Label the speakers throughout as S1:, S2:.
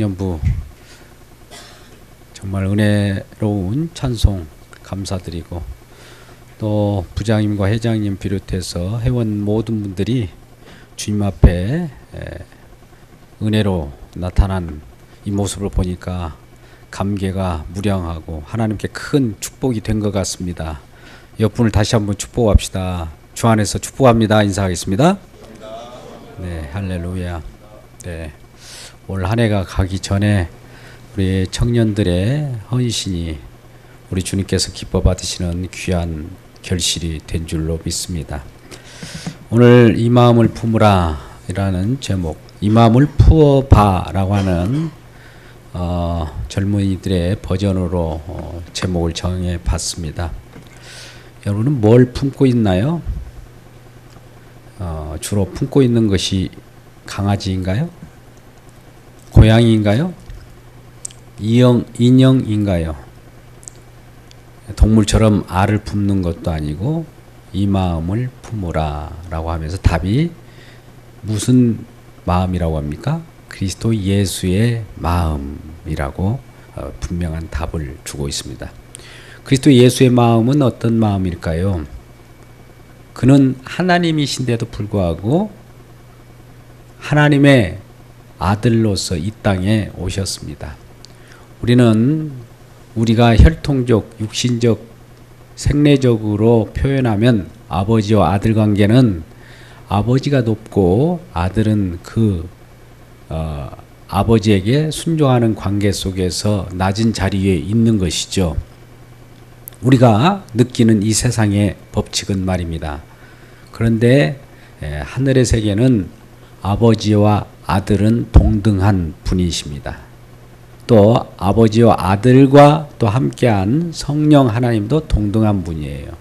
S1: 청년부 정말 은혜로운 찬송 감사드리고, 또 부장님과 회장님 비롯해서 회원 모든 분들이 주님 앞에 은혜로 나타난 이 모습을 보니까 감개가 무량하고 하나님께 큰 축복이 된 것 같습니다. 옆분을 다시 한번 축복합시다. 주 안에서 축복합니다. 인사하겠습니다. 네, 할렐루야. 네, 올 한 해가 가기 전에 우리 청년들의 헌신이 우리 주님께서 기뻐 받으시는 귀한 결실이 된 줄로 믿습니다. 오늘 이 마음을 품으라 이라는 제목, 이 마음을 품어봐 라고 하는 젊은이들의 버전으로 제목을 정해 봤습니다. 여러분은 뭘 품고 있나요? 주로 품고 있는 것이 강아지인가요? 고양이인가요? 인형인가요? 동물처럼 알을 품는 것도 아니고 이 마음을 품으라 라고 하면서 답이 무슨 마음이라고 합니까? 그리스도 예수의 마음이라고 분명한 답을 주고 있습니다. 그리스도 예수의 마음은 어떤 마음일까요? 그는 하나님이신데도 불구하고 하나님의 아들로서 이 땅에 오셨습니다. 우리는 우리가 혈통적, 육신적, 생내적으로 표현하면 아버지와 아들 관계는 아버지가 높고 아들은 그 아버지에게 순종하는 관계 속에서 낮은 자리에 있는 것이죠. 우리가 느끼는 이 세상의 법칙은 말입니다. 그런데 하늘의 세계는 아버지와 아들은 동등한 분이십니다. 또 아버지와 아들과 또 함께한 성령 하나님도 동등한 분이에요.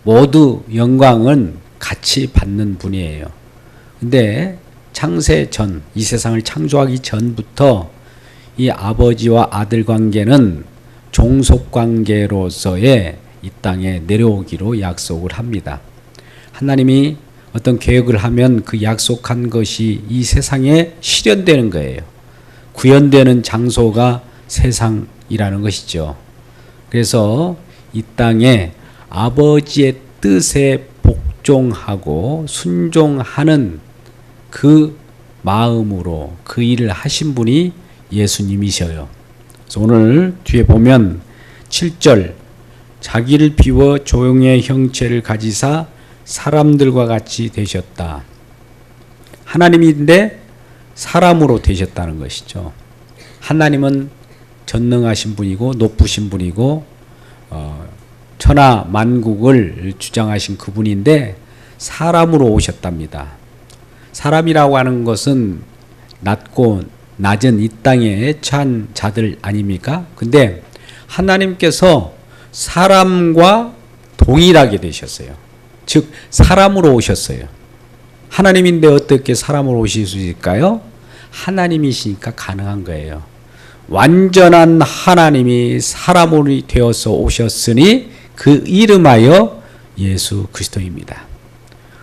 S1: 모두 영광은 같이 받는 분이에요. 근데 창세 전, 이 세상을 창조하기 전부터 이 아버지와 아들 관계는 종속 관계로서의 이 땅에 내려오기로 약속을 합니다. 하나님이 어떤 계획을 하면 그 약속한 것이 이 세상에 실현되는 거예요. 구현되는 장소가 세상이라는 것이죠. 그래서 이 땅에 아버지의 뜻에 복종하고 순종하는 그 마음으로 그 일을 하신 분이 예수님이셔요. 그래서 오늘 뒤에 보면 7절, 자기를 비워 조용의 형체를 가지사 사람들과 같이 되셨다. 하나님인데 사람으로 되셨다는 것이죠. 하나님은 전능하신 분이고 높으신 분이고 천하 만국을 주장하신 그분인데 사람으로 오셨답니다. 사람이라고 하는 것은 낮고 낮은 이 땅에 처한 자들 아닙니까? 근데 하나님께서 사람과 동일하게 되셨어요. 즉 사람으로 오셨어요. 하나님인데 어떻게 사람으로 오실 수 있을까요? 하나님이시니까 가능한 거예요. 완전한 하나님이 사람으로 되어서 오셨으니 그 이름하여 예수 그리스도입니다.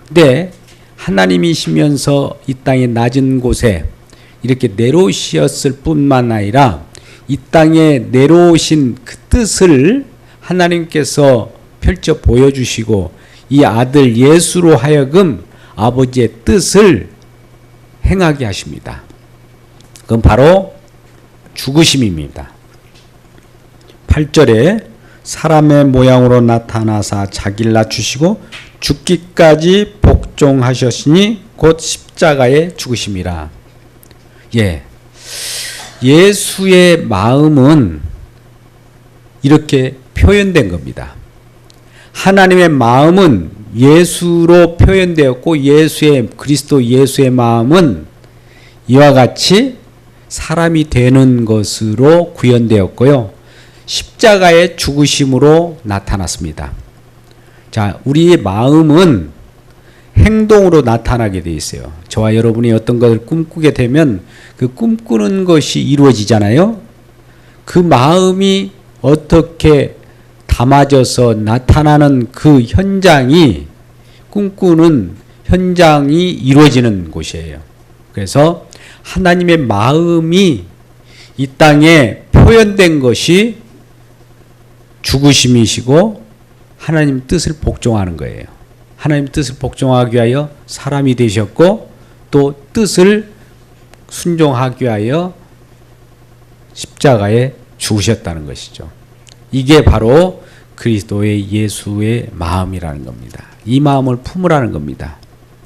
S1: 근데 하나님이시면서 이 땅의 낮은 곳에 이렇게 내려오셨을 뿐만 아니라 이 땅에 내려오신 그 뜻을 하나님께서 펼쳐 보여주시고 이 아들 예수로 하여금 아버지의 뜻을 행하게 하십니다. 그건 바로 죽으심입니다. 8절에 사람의 모양으로 나타나사 자기를 낮추시고 죽기까지 복종하셨으니 곧 십자가에 죽으심이라. 예수의 마음은 이렇게 표현된 겁니다. 하나님의 마음은 예수로 표현되었고 그리스도 예수의 마음은 이와 같이 사람이 되는 것으로 구현되었고요. 십자가의 죽으심으로 나타났습니다. 자, 우리의 마음은 행동으로 나타나게 되어 있어요. 저와 여러분이 어떤 것을 꿈꾸게 되면 그 꿈꾸는 것이 이루어지잖아요. 그 마음이 어떻게 담아져서 나타나는 그 현장이 꿈꾸는 현장이 이루어지는 곳이에요. 그래서 하나님의 마음이 이 땅에 표현된 것이 죽으심이시고 하나님 뜻을 복종하는 거예요. 하나님 뜻을 복종하기 위하여 사람이 되셨고 또 뜻을 순종하기 위하여 십자가에 죽으셨다는 것이죠. 이게 바로 그리스도의 예수의 마음이라는 겁니다. 이 마음을 품으라는 겁니다.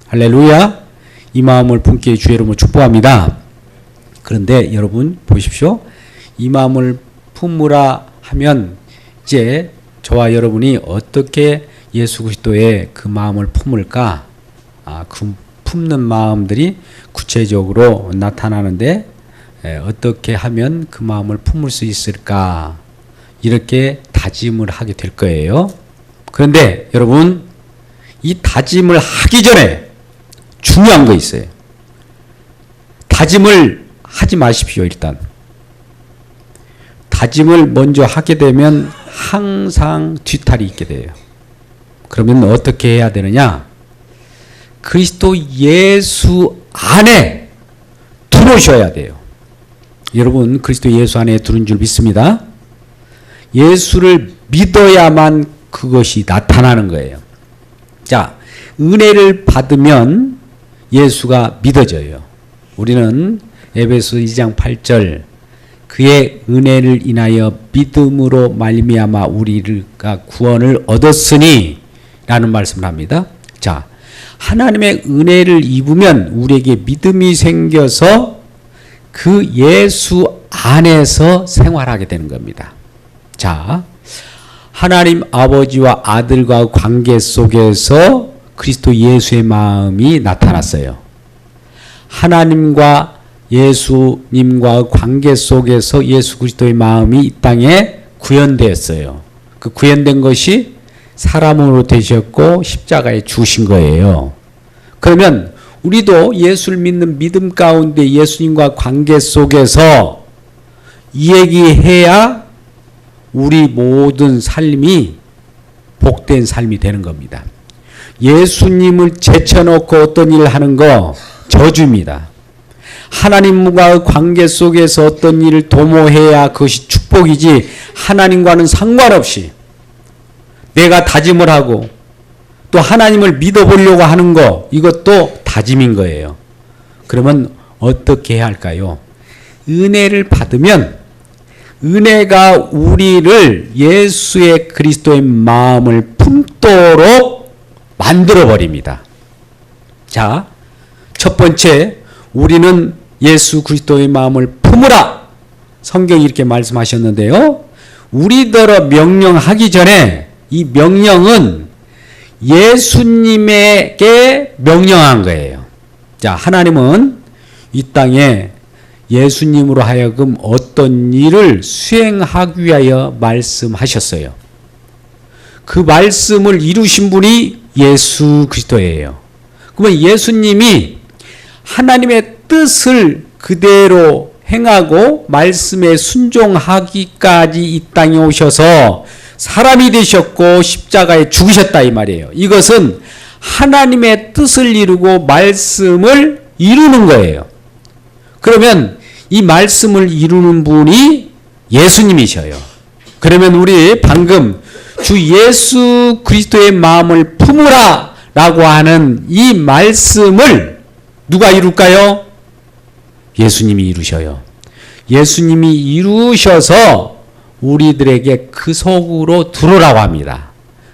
S1: 할렐루야. 이 마음을 품게 주의 이름으로 축복합니다. 그런데 여러분 보십시오. 이 마음을 품으라 하면 이제 저와 여러분이 어떻게 예수 그리스도의 그 마음을 품을까? 그 품는 마음들이 구체적으로 나타나는데 어떻게 하면 그 마음을 품을 수 있을까? 이렇게 다짐을 하게 될 거예요. 그런데 여러분 이 다짐을 하기 전에 중요한 거 있어요. 다짐을 하지 마십시오. 일단 다짐을 먼저 하게 되면 항상 뒤탈이 있게 돼요. 그러면 어떻게 해야 되느냐? 그리스도 예수 안에 들어오셔야 돼요. 여러분 그리스도 예수 안에 들은 줄 믿습니다. 예수를 믿어야만 그것이 나타나는 거예요. 자, 은혜를 받으면 예수가 믿어져요. 우리는 에베소 2장 8절 그의 은혜를 인하여 믿음으로 말미암아 우리가 구원을 얻었으니 라는 말씀을 합니다. 자, 하나님의 은혜를 입으면 우리에게 믿음이 생겨서 그 예수 안에서 생활하게 되는 겁니다. 자, 하나님 아버지와 아들과 관계 속에서 그리스도 예수의 마음이 나타났어요. 하나님과 예수님과 관계 속에서 예수 그리스도의 마음이 이 땅에 구현되었어요. 그 구현된 것이 사람으로 되셨고 십자가에 죽으신 거예요. 그러면 우리도 예수를 믿는 믿음 가운데 예수님과 관계 속에서 이 얘기해야 우리 모든 삶이 복된 삶이 되는 겁니다. 예수님을 제쳐놓고 어떤 일을 하는 거 저주입니다. 하나님과 관계 속에서 어떤 일을 도모해야 그것이 축복이지 하나님과는 상관없이 내가 다짐을 하고 또 하나님을 믿어보려고 하는 거 이것도 다짐인 거예요. 그러면 어떻게 해야 할까요? 은혜를 받으면 은혜가 우리를 예수의 그리스도의 마음을 품도록 만들어버립니다. 자, 첫 번째 우리는 예수 그리스도의 마음을 품으라. 성경이 이렇게 말씀하셨는데요. 우리더러 명령하기 전에 이 명령은 예수님에게 명령한 거예요. 자, 하나님은 이 땅에 예수님으로 하여금 어떤 일을 수행하기 위하여 말씀하셨어요. 그 말씀을 이루신 분이 예수 그리스도예요. 그러면 예수님이 하나님의 뜻을 그대로 행하고 말씀에 순종하기까지 이 땅에 오셔서 사람이 되셨고 십자가에 죽으셨다 이 말이에요. 이것은 하나님의 뜻을 이루고 말씀을 이루는 거예요. 그러면 이 말씀을 이루는 분이 예수님이셔요. 그러면 우리 방금 주 예수 그리스도의 마음을 품으라 라고 하는 이 말씀을 누가 이룰까요? 예수님이 이루셔요. 예수님이 이루셔서 우리들에게 그 속으로 들어오라고 합니다.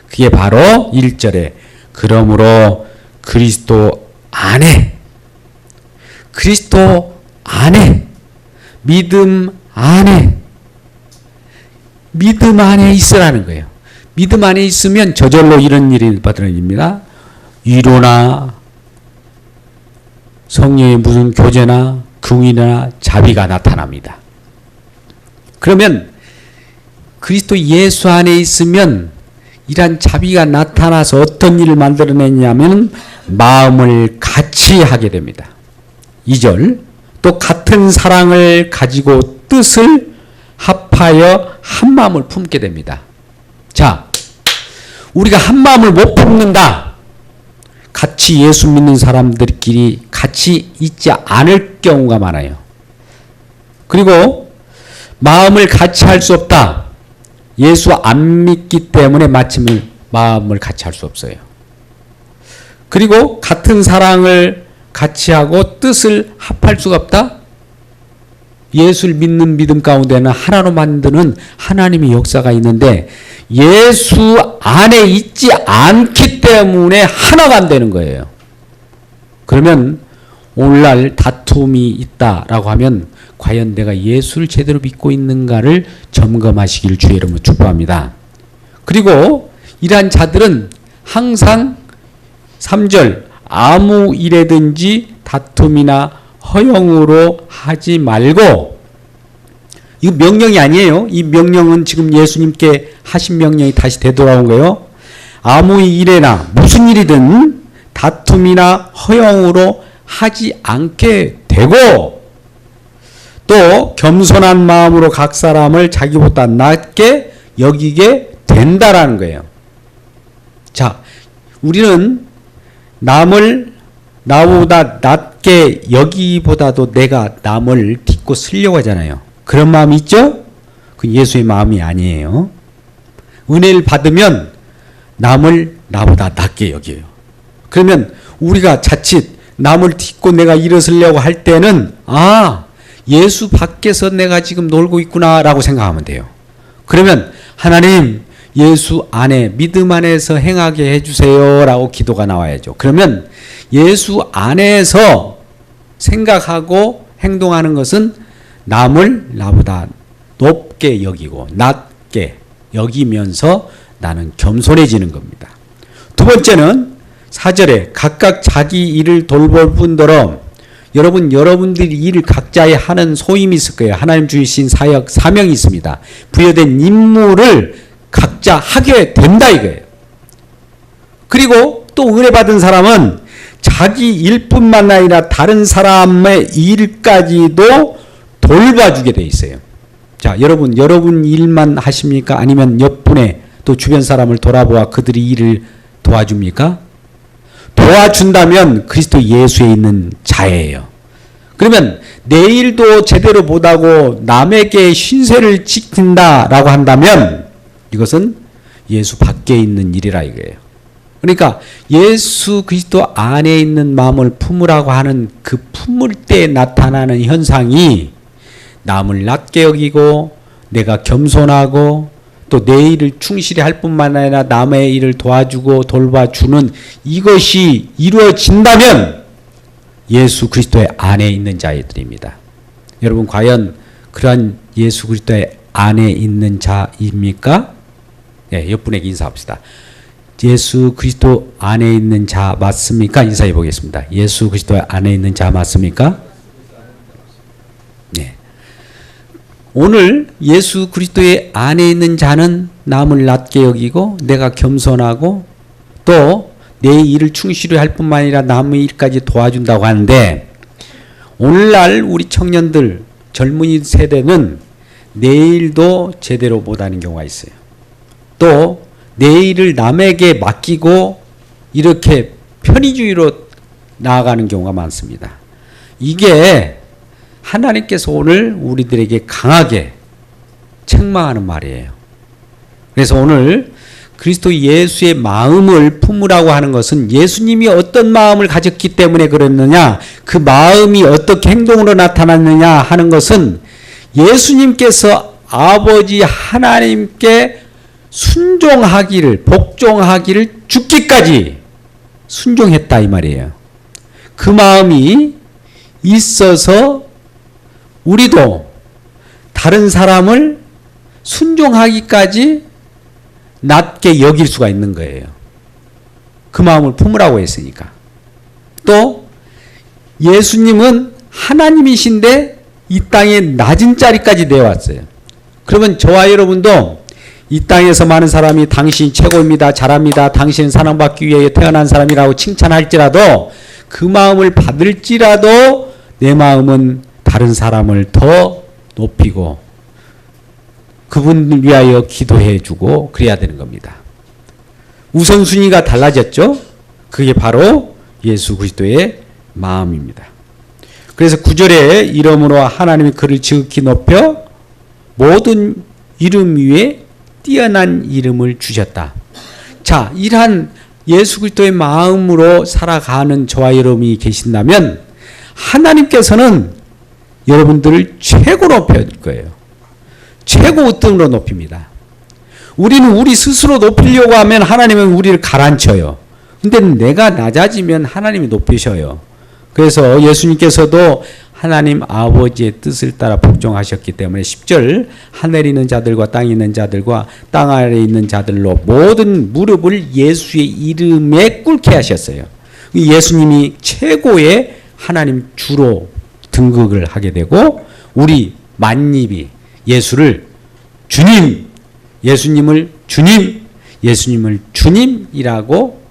S1: 그게 바로 1절에 그러므로 그리스도 안에 믿음 안에 있으라는 거예요. 믿음 안에 있으면 저절로 이런 일이 일어납니다. 위로나 성령의 무슨 교제나 긍휼이나 자비가 나타납니다. 그러면 그리스도 예수 안에 있으면 이러한 자비가 나타나서 어떤 일을 만들어내냐면 마음을 같이 하게 됩니다. 2절 또 같은 사랑을 가지고 뜻을 합하여 한 마음을 품게 됩니다. 자, 우리가 한 마음을 못 품는다. 같이 예수 믿는 사람들끼리 같이 있지 않을 경우가 많아요. 그리고 마음을 같이 할 수 없다. 예수 안 믿기 때문에 마음을 같이 할 수 없어요. 그리고 같은 사랑을 같이 하고 뜻을 합할 수가 없다. 예수를 믿는 믿음 가운데는 하나로 만드는 하나님의 역사가 있는데 예수 안에 있지 않기 때문에 하나가 안 되는 거예요. 그러면 오늘날 다툼이 있다라고 하면 과연 내가 예수를 제대로 믿고 있는가를 점검하시길 주의 이름으로 축복합니다. 그리고 이러한 자들은 항상 3절 아무 일에든지 다툼이나 허영으로 하지 말고, 이거 명령이 아니에요. 이 명령은 지금 예수님께 하신 명령이 다시 되돌아온 거예요. 아무 일에나 무슨 일이든 다툼이나 허영으로 하지 않게 되고 또 겸손한 마음으로 각 사람을 자기보다 낮게 여기게 된다라는 거예요. 자, 우리는 남을 나보다 낮게 여기보다도 내가 남을 딛고 쓰려고 하잖아요. 그런 마음이 있죠? 그 예수의 마음이 아니에요. 은혜를 받으면 남을 나보다 낮게 여겨요. 그러면 우리가 자칫 남을 딛고 내가 일어서려고 할 때는 예수 밖에서 내가 지금 놀고 있구나 라고 생각하면 돼요. 그러면 하나님 예수 안에 믿음 안에서 행하게 해주세요 라고 기도가 나와야죠. 그러면 예수 안에서 생각하고 행동하는 것은 남을 나보다 높게 여기고 낮게 여기면서 나는 겸손해지는 겁니다. 두 번째는 4절에 각각 자기 일을 돌볼 뿐더러 여러분들이 일을 각자의 하는 소임이 있을 거예요. 하나님 주신 사역, 사명이 있습니다. 부여된 임무를 각자 하게 된다 이거예요. 그리고 또 은혜 받은 사람은 자기 일뿐만 아니라 다른 사람의 일까지도 돌봐주게 돼 있어요. 자, 여러분 일만 하십니까? 아니면 옆분에 또 주변 사람을 돌아보아 그들이 일을 도와줍니까? 도와준다면 그리스도 예수에 있는 자예요. 그러면 내 일도 제대로 못하고 남에게 신세를 지킨다라고 한다면 이것은 예수 밖에 있는 일이라 이거예요. 그러니까 예수 그리스도 안에 있는 마음을 품으라고 하는 그 품을 때 나타나는 현상이 남을 낮게 여기고 내가 겸손하고 또 내 일을 충실히 할 뿐만 아니라 남의 일을 도와주고 돌봐주는 이것이 이루어진다면 예수 그리스도의 안에 있는 자들입니다. 여러분 과연 그러한 예수 그리스도의 안에 있는 자입니까? 네, 옆분에게 인사합시다. 예수 그리스도 안에 있는 자 맞습니까? 인사해 보겠습니다. 예수 그리스도 안에 있는 자 맞습니까? 네. 오늘 예수 그리스도의 안에 있는 자는 남을 낮게 여기고 내가 겸손하고 또 내 일을 충실히 할 뿐만 아니라 남의 일까지 도와준다고 하는데 오늘날 우리 청년들 젊은이 세대는 내 일도 제대로 못하는 경우가 있어요. 또 내 일을 남에게 맡기고 이렇게 편의주의로 나아가는 경우가 많습니다. 이게 하나님께서 오늘 우리들에게 강하게 책망하는 말이에요. 그래서 오늘 그리스도 예수의 마음을 품으라고 하는 것은 예수님이 어떤 마음을 가졌기 때문에 그랬느냐, 그 마음이 어떻게 행동으로 나타났느냐 하는 것은 예수님께서 아버지 하나님께 순종하기를, 복종하기를 죽기까지 순종했다 이 말이에요. 그 마음이 있어서 우리도 다른 사람을 순종하기까지 낮게 여길 수가 있는 거예요. 그 마음을 품으라고 했으니까. 또 예수님은 하나님이신데 이 땅에 낮은 자리까지 내려왔어요. 그러면 저와 여러분도 이 땅에서 많은 사람이 당신이 최고입니다, 잘합니다, 당신은 사랑받기 위해 태어난 사람이라고 칭찬할지라도 그 마음을 받을지라도 내 마음은 다른 사람을 더 높이고 그분을 위하여 기도해주고 그래야 되는 겁니다. 우선순위가 달라졌죠? 그게 바로 예수 그리스도의 마음입니다. 그래서 9절에 이러므로 하나님이 그를 지극히 높여 모든 이름 위에 뛰어난 이름을 주셨다. 자, 이러한 예수 그리스도의 마음으로 살아가는 저와 여러분이 계신다면 하나님께서는 여러분들을 최고 높일 거예요. 최고 우등으로 높입니다. 우리는 우리 스스로 높이려고 하면 하나님은 우리를 가라앉혀요. 근데 내가 낮아지면 하나님이 높이셔요. 그래서 예수님께서도 하나님 아버지의 뜻을 따라 복종하셨기 때문에 10절 하늘에 있는 자들과 땅에 있는 자들과 땅 아래에 있는 자들로 모든 무릎을 예수의 이름에 꿇게 하셨어요. 예수님이 최고의 하나님 주로 등극을 하게 되고 우리 만입이 예수를 주님, 예수님을 주님, 예수님을 주님이라고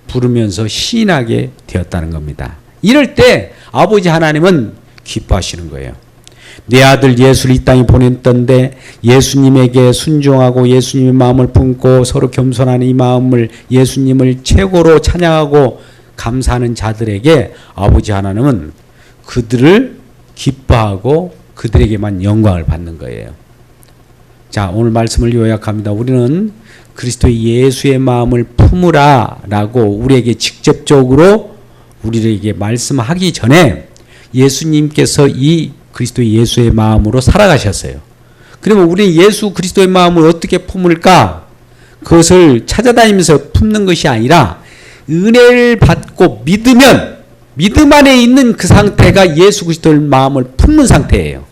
S1: 부르면서 시인하게 되었다는 겁니다. 이럴 때 아버지 하나님은 기뻐하시는 거예요. 내 아들 예수를 이 땅에 보냈던데 예수님에게 순종하고 예수님의 마음을 품고 서로 겸손하는 이 마음을 예수님을 최고로 찬양하고 감사하는 자들에게 아버지 하나님은 그들을 기뻐하고 그들에게만 영광을 받는 거예요. 자, 오늘 말씀을 요약합니다. 우리는 그리스도의 예수의 마음을 품으라 라고 우리에게 직접적으로 우리에게 말씀하기 전에 예수님께서 이 그리스도의 예수의 마음으로 살아가셨어요. 그러면 우리는 예수 그리스도의 마음을 어떻게 품을까? 그것을 찾아다니면서 품는 것이 아니라 은혜를 받고 믿으면 믿음 안에 있는 그 상태가 예수 그리스도의 마음을 품는 상태예요.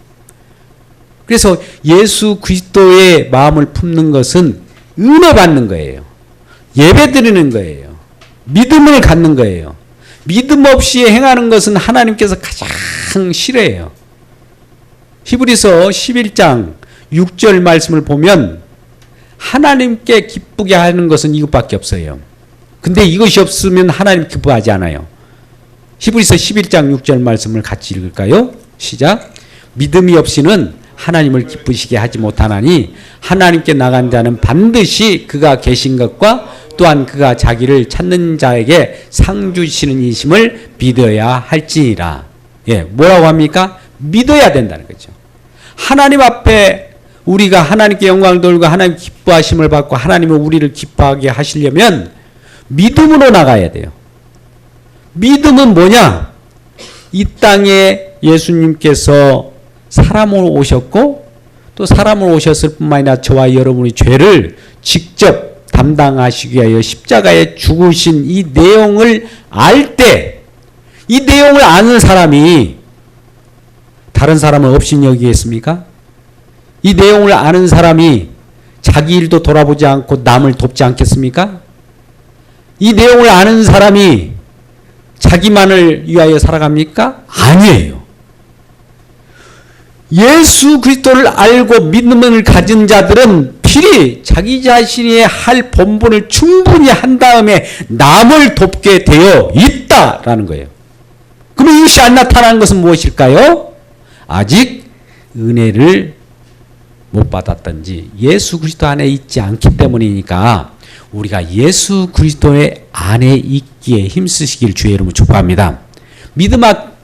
S1: 그래서 예수 그리스도의 마음을 품는 것은 은혜 받는 거예요. 예배 드리는 거예요. 믿음을 갖는 거예요. 믿음 없이 행하는 것은 하나님께서 가장 싫어해요. 히브리서 11장 6절 말씀을 보면 하나님께 기쁘게 하는 것은 이것밖에 없어요. 근데 이것이 없으면 하나님 기뻐하지 않아요. 히브리서 11장 6절 말씀을 같이 읽을까요? 시작. 믿음이 없이는 하나님을 기쁘시게 하지 못하나니 하나님께 나간 자는 반드시 그가 계신 것과 또한 그가 자기를 찾는 자에게 상 주시는 이심을 믿어야 할지니라. 예, 뭐라고 합니까? 믿어야 된다는 거죠. 하나님 앞에 우리가 하나님께 영광을 돌고 하나님 기뻐하심을 받고 하나님은 우리를 기뻐하게 하시려면 믿음으로 나가야 돼요. 믿음은 뭐냐? 이 땅에 예수님께서 사람으로 오셨고 또 사람으로 오셨을 뿐만 아니라 저와 여러분의 죄를 직접 담당하시기 위하여 십자가에 죽으신 이 내용을 알 때 이 내용을 아는 사람이 다른 사람을 없인 여기겠습니까? 이 내용을 아는 사람이 자기 일도 돌아보지 않고 남을 돕지 않겠습니까? 이 내용을 아는 사람이 자기만을 위하여 살아갑니까? 아니에요. 예수 그리스도를 알고 믿음을 가진 자들은 필히 자기 자신이 할 본분을 충분히 한 다음에 남을 돕게 되어 있다라는 거예요. 그럼 이것이 안 나타나는 것은 무엇일까요? 아직 은혜를 못 받았던지 예수 그리스도 안에 있지 않기 때문이니까 우리가 예수 그리스도의 안에 있기에 힘쓰시길 주의 이름으로 축복합니다. 믿음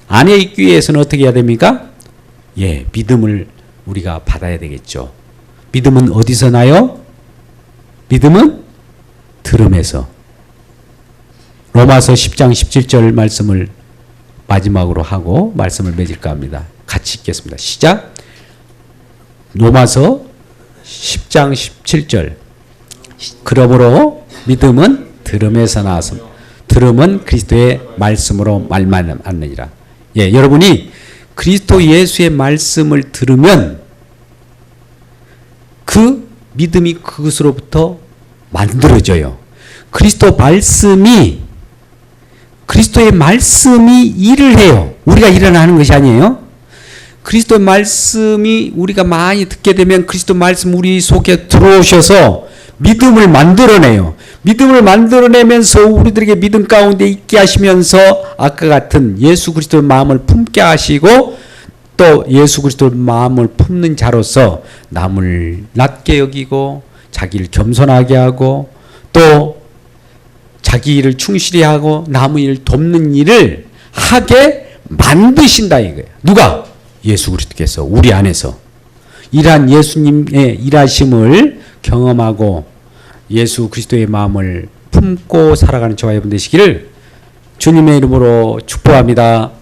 S1: 안에 있기 위해서는 어떻게 해야 됩니까? 예, 믿음을 우리가 받아야 되겠죠. 믿음은 어디서 나요? 믿음은 들음에서. 로마서 10장 17절 말씀을 마지막으로 하고 말씀을 맺을까 합니다. 같이 읽겠습니다. 시작. 로마서 10장 17절. 그러므로 믿음은 들음에서 나와서 들음은 그리스도의 말씀으로 말만 않느니라. 예, 여러분이 그리스도 예수의 말씀을 들으면 그 믿음이 그것으로부터 만들어져요. 그리스도의 말씀이 일을 해요. 우리가 일어나는 것이 아니에요. 그리스도의 말씀이 우리가 많이 듣게 되면 그리스도 말씀 우리 속에 들어오셔서 믿음을 만들어내요. 믿음을 만들어내면서 우리들에게 믿음 가운데 있게 하시면서 아까 같은 예수 그리스도의 마음을 품게 하시고 또 예수 그리스도의 마음을 품는 자로서 남을 낮게 여기고 자기를 겸손하게 하고 또 자기 일을 충실히 하고 남의 일을 돕는 일을 하게 만드신다 이거예요. 누가? 예수 그리스도께서 우리 안에서. 일한 예수님의 일하심을 경험하고 예수 그리스도의 마음을 품고 살아가는 저와 여러분 되시기를 주님의 이름으로 축복합니다.